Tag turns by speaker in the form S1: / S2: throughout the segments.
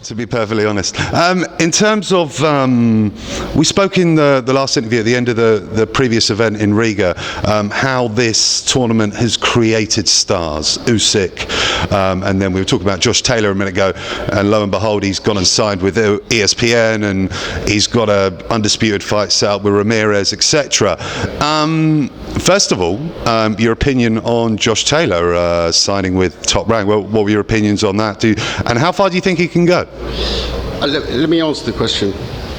S1: To be perfectly honest. In terms of, we spoke in the last interview at the end of the previous event in Riga, how this tournament has created stars. Usyk, and then we were talking about Josh Taylor a minute ago, and lo and behold, he's gone and signed with ESPN, and he's got a undisputed fight set up with Ramirez, etc. First of all, your opinion on Josh Taylor signing with Top Rank. What were your opinions on that? And how far do you think he can go?
S2: Let me answer the question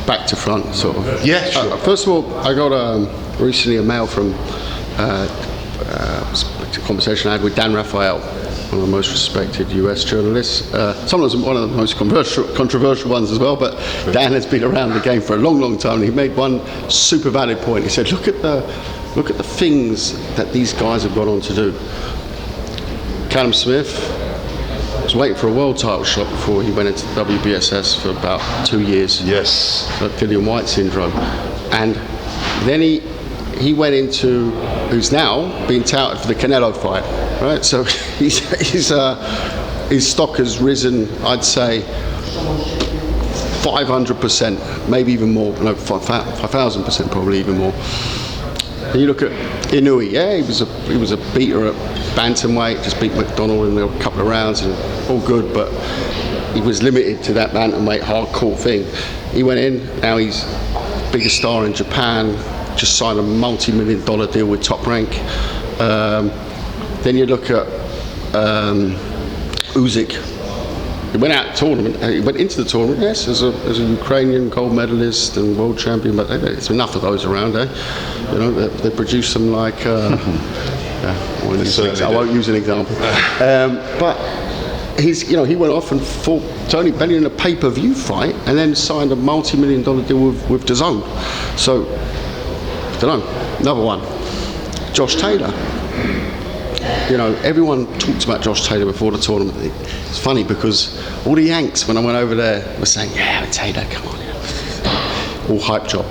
S2: back to front, sort of.
S1: Yeah, sure.
S2: First of all, I got recently a mail from a conversation I had with Dan Raphael, one of the most respected US journalists. Sometimes one of the most controversial ones as well, but Dan has been around the game for a long, long time, and he made one super valid point. He said, look at the things that these guys have gone on to do. Callum Smith was waiting for a world title shot before he went into the WBSS for about 2 years.
S1: Yes.
S2: So Dillian White syndrome. And then he went into, who's now being touted for the Canelo fight, right? So his stock has risen, I'd say, 500%, maybe even more, no, 5,000% probably even more. And you look at Inoue, yeah, he was a beater at bantamweight, just beat McDonald in a couple of rounds and all good, but he was limited to that bantamweight hardcore thing. He went in, now he's biggest star in Japan, just signed a multi-million-dollar deal with Top Rank. Then you look at Usyk. He went out tournament. He went into the tournament, yes, as a Ukrainian gold medalist and world champion. But there's enough of those around, eh? You know, they produce some like. I won't use an example. But he's, you know, he went off and fought Tony Bellew in a pay-per-view fight, and then signed a multi-million-dollar deal with DAZN. So, I don't know. Another one, Josh Taylor. You know, everyone talked about Josh Taylor before the tournament. It's funny because all the Yanks, when I went over there, were saying, yeah, Taylor, come on. All hype job.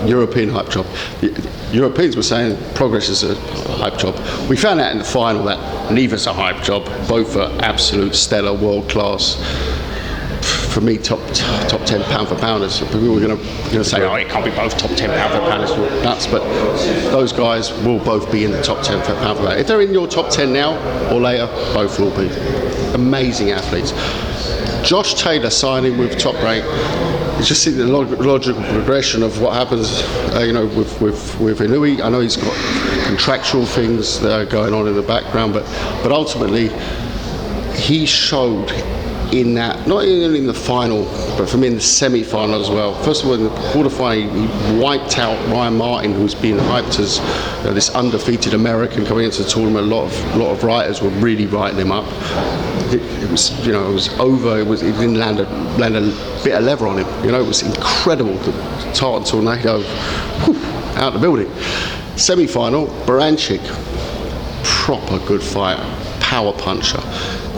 S2: European hype job. The Europeans were saying Progress is a hype job. We found out in the final that neither's a hype job. Both are absolute stellar, world class. For me, top 10 pound for pounders. We were going to say, oh, it can't be both top 10 pound for pounders. You're nuts. But those guys will both be in the top 10 for pound for pounders. If they're in your top 10 now or later, both will be. Amazing athletes. Josh Taylor signing with Top Rank. You just see the logical progression of what happens, you know, with Inoue. I know he's got contractual things that are going on in the background, but ultimately he showed in that, not only in the final, but for me in the semi-final as well. First of all, in the quarterfinal, he wiped out Ryan Martin, who was being hyped as this undefeated American coming into the tournament. A lot of writers were really writing him up. It was, you know, it was over. It didn't land a bit of leather on him. You know, it was incredible. The Tartan Tornado, out the building. Semi-final, Baranchik, proper good fighter, power puncher,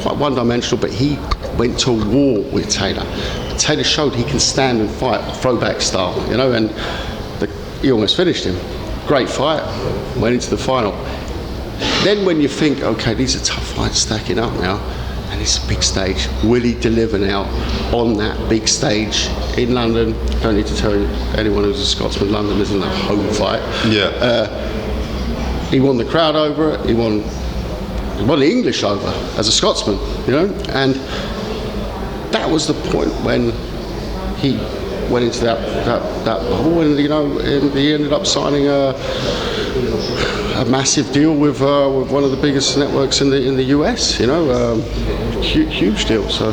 S2: quite one-dimensional, but he went to war with Taylor. Taylor showed he can stand and fight throwback style, you know, and he almost finished him. Great fight, went into the final. Then when you think, okay, these are tough fights stacking up now, and it's a big stage, will he deliver now on that big stage in London? Don't need to tell you, anyone who's a Scotsman, London isn't a home fight.
S1: Yeah.
S2: He won the crowd over it, he won the English over as a Scotsman, you know, and that was the point when he went into that hole, and you know, and he ended up signing a massive deal with one of the biggest networks in the US, you know, huge deal. So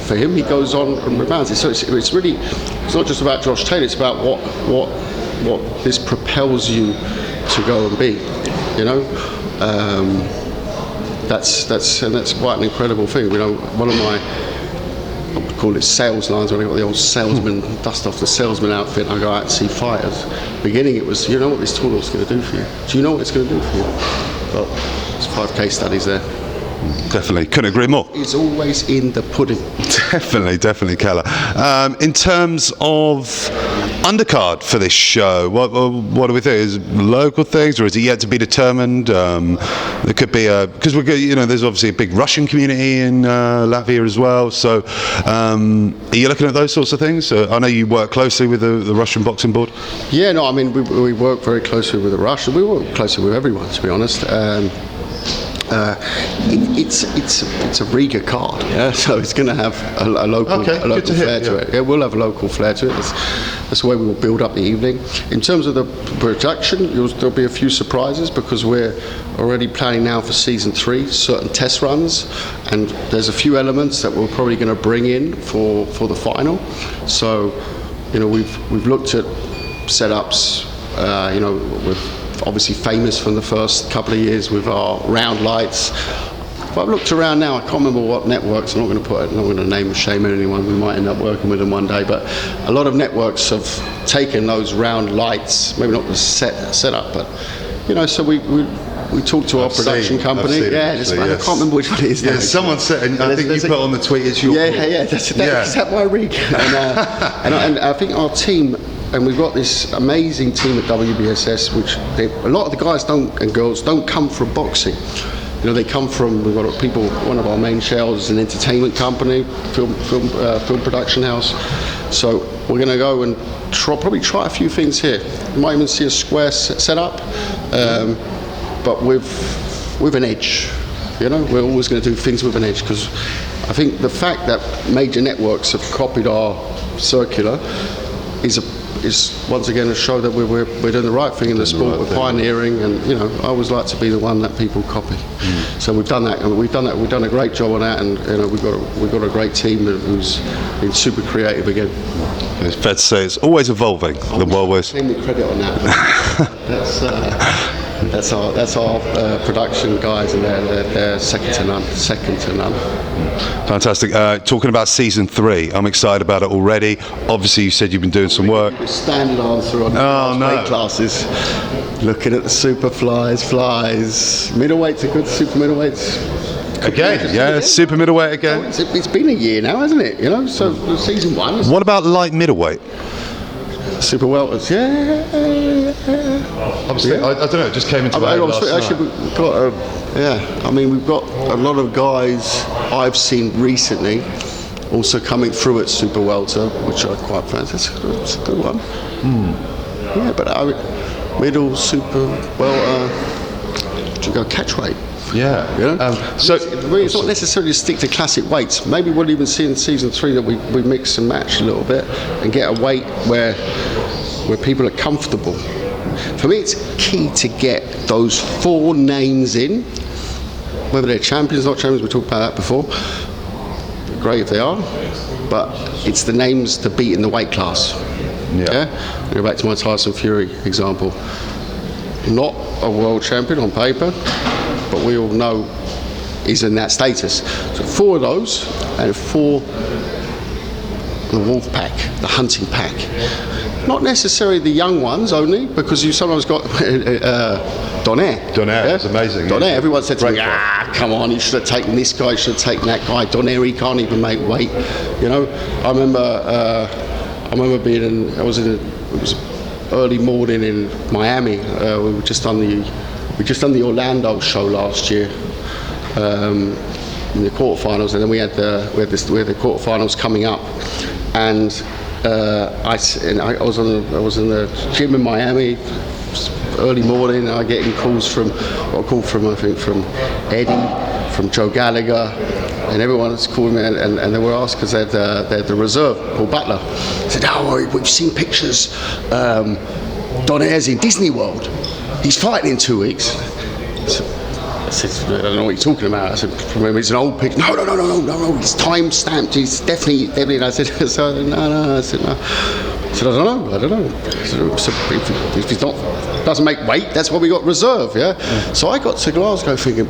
S2: for him, he goes on and rebounds. So it's really, it's not just about Josh Taylor. It's about what this propels you to go and be, you know. That's quite an incredible thing. You know, one of my, I would call it sales lines, when I got the old salesman, dust off the salesman outfit, I go out and see fighters. Beginning it was, you know what this tournament's going to do for you? Do you know what it's going to do for you? Well, there's 5 case studies there.
S1: Definitely, couldn't agree more.
S2: It's always in the pudding.
S1: Definitely, Kalle. In terms of undercard for this show. What do we think? Is it local things, or is it yet to be determined? There could be because there's obviously a big Russian community in Latvia as well. So, are you looking at those sorts of things? I know you work closely with the Russian boxing board.
S2: Yeah, no, I mean we work very closely with the Russians. We work closely with everyone, to be honest. It's a Riga card, yeah. So it's going to have a local flair to it. Yeah, we'll have a local flair to it. That's the way we will build up the evening. In terms of the production, there'll be a few surprises because we're already planning now for season 3, certain test runs, and there's a few elements that we're probably going to bring in for the final. So, we've looked at setups. We're obviously famous from the first couple of years with our round lights. But I've looked around now, I can't remember what networks, I'm not going to name and shame anyone, we might end up working with them one day, but a lot of networks have taken those round lights, maybe not the setup, but so we talked to our production company. I can't remember which one it is now.
S1: Yeah, someone said, and I think you put on the tweet, it's your
S2: that's my rig. And I think our team, and we've got this amazing team at WBSS, which a lot of the guys and girls don't come from boxing. They come from, we've got people, one of our main shareholders is an entertainment company, film production house. So we're going to go and probably try a few things here. You might even see a square setup, but with an edge. We're always going to do things with an edge, because I think the fact that major networks have copied our circular is once again a show that we're doing the right thing in the sport. We're pioneering, and I always like to be the one that people copy. So we've done that, and we've done a great job on that, and we've got a great team who's been super creative again.
S1: It's fair to say it's always evolving. The world was.
S2: Take me credit on that. That's our production guys, and they're second to none.
S1: Fantastic. Talking about season 3, I'm excited about it already. Obviously, you said you've been doing some work.
S2: Standard answer on weight classes. Looking at the super flies, middleweights are good. Super middleweights.
S1: Again, yeah, super middleweight again.
S2: It's been a year now, hasn't it? So season 1.
S1: What about light middleweight?
S2: Super welters,
S1: Obviously, I don't know. It just came into my head last night.
S2: Actually, we've got. We've got a lot of guys I've seen recently, also coming through at super welter, which I quite fancy. It's a good one. Yeah, but middle super welter. You go catch weight.
S1: Yeah.
S2: So it's not necessarily to stick to classic weights. Maybe we'll even see in season 3 that we mix and match a little bit and get a weight where people are comfortable. For me, it's key to get those 4 names in, whether they're champions, not champions. We talked about that before. Great if they are, but it's the names to beat in the weight class. Yeah. Go back to my Tyson Fury example. Not a world champion on paper, but we all know he's in that status. So 4 of those, and 4 the wolf pack, the hunting pack. Not necessarily the young ones only, because you sometimes got Donaire.
S1: Donaire, it's amazing.
S2: Donaire, everyone said to me, come on, you should have taken this guy, you should have taken that guy. Donaire, he can't even make weight. I remember being it was early morning in Miami. We just done the Orlando show last year in the quarterfinals, and then we had the quarterfinals coming up, and I was in the gym in Miami early morning, and I getting calls from Eddie, from Joe Gallagher, and everyone was calling me, and they were asked because they had the reserve, Paul Butler. I said, we've seen pictures. Donaire's in Disney World. He's fighting in 2 weeks. I said, I don't know what you're talking about. I said, remember, it's an old picture. No, he's time stamped. He's definitely. And I said, no. I said, no. I said, I don't know. So if he's not, doesn't make weight, that's what we got reserve, yeah? So I got to Glasgow thinking,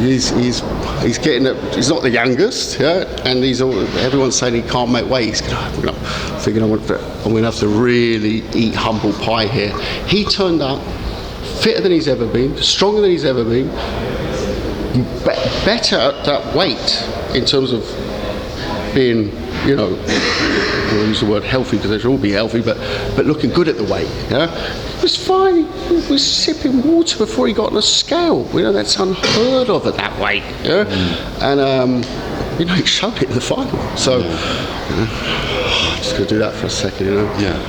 S2: he's getting it. He's not the youngest, yeah, and everyone's saying he can't make weight. He's thinking I'm going to have to really eat humble pie here. He turned up fitter than he's ever been, stronger than he's ever been, better at that weight in terms of being, I use the word healthy because they should all be healthy, but looking good at the weight. Yeah, he was fine. He was sipping water before he got on the scale. You know, that's unheard of at that weight. Yeah, and you know, he showed it in the final. So, you know, I'm just gonna do that for a second. You know.
S1: Yeah.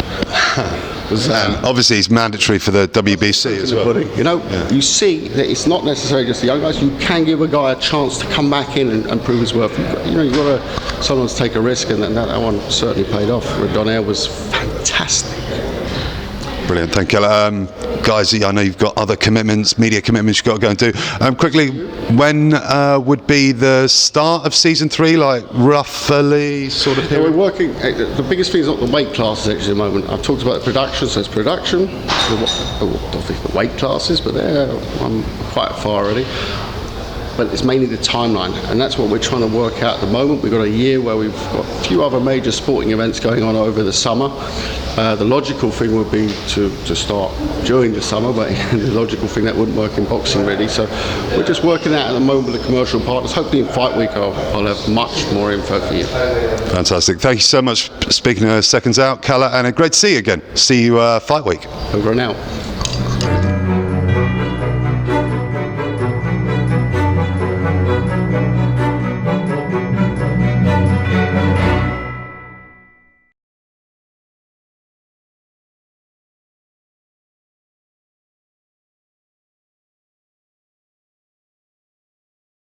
S1: Obviously, it's mandatory for the WBC as well.
S2: You know, you see that it's not necessarily just the young guys. You can give a guy a chance to come back in and prove his worth. You've got to sometimes take a risk, and that one certainly paid off. Donaire was fantastic.
S1: Brilliant, thank you. Guys, I know you've got other commitments, media commitments you've got to go and do. Quickly, when would be the start of season 3, like roughly sort of period?
S2: We're working, the biggest thing is not the weight classes actually at the moment. I've talked about the production, so it's production, the weight classes, but I'm quite far already. But it's mainly the timeline, and that's what we're trying to work out at the moment. We've got a year where we've got a few other major sporting events going on over the summer. The logical thing would be to start during the summer, but the logical thing that wouldn't work in boxing really. So we're just working out at the moment with the commercial partners. Hopefully in Fight Week I'll have much more info for you.
S1: Fantastic. Thank you so much for speaking to Seconds Out, Kalle, and great to see you again. See you Fight Week.
S2: Over and out.